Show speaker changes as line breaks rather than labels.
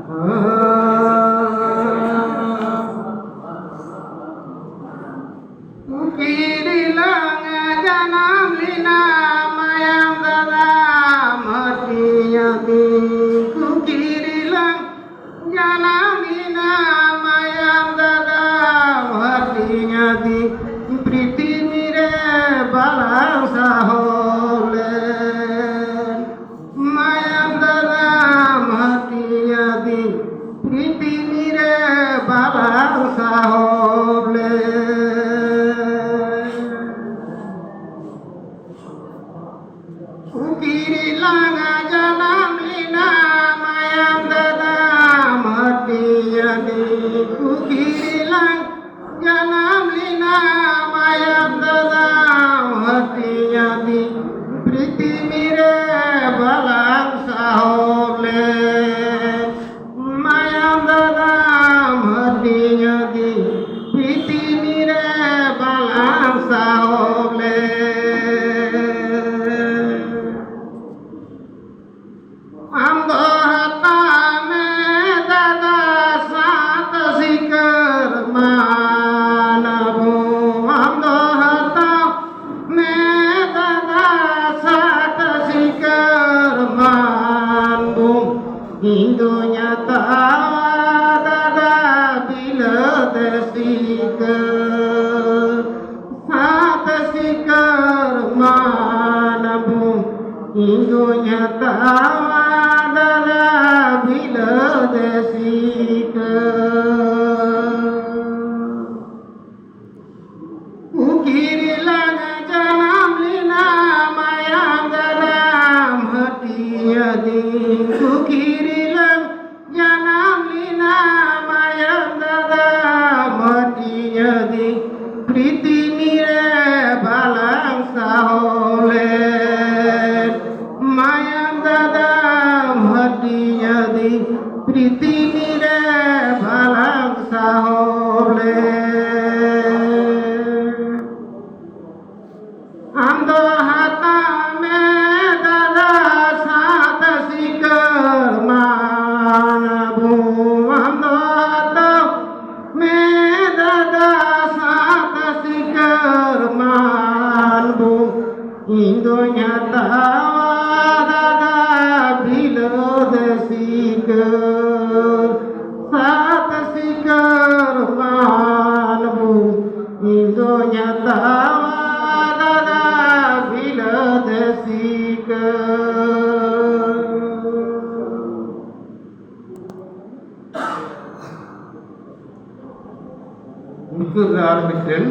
Kirilang janam lina mayam dada matiyati. Kirilang janam lina mayam dada matiyati. Priti mire balang sahole mayam dada matiyati. Priti mire balang sahole. Kirilang janam lina mayam dada matiyati. Kirilang janam lina mayam dada matiyati. Priti mire balang sahole mayam dada matiyati. Priti mire balang sahole. Hindunya tawa dada bila tersikar sat sikar manabung. Hindunya tawa dada bila tersikar. Kirilang janam lina mayam dada matiyati. Kirilang janam lina mayam dada matiyati. Priti mire balang sahole mayam dada matiyati. Priti mire balang sahole. Ando hata me dada sat sikar manabu. Ando hata me dada sat sikar manabu. Hindunya tawa dada bilod sikar sat sikar manabu. Hindunya tawa ஆரம்பிக்கிறேன்.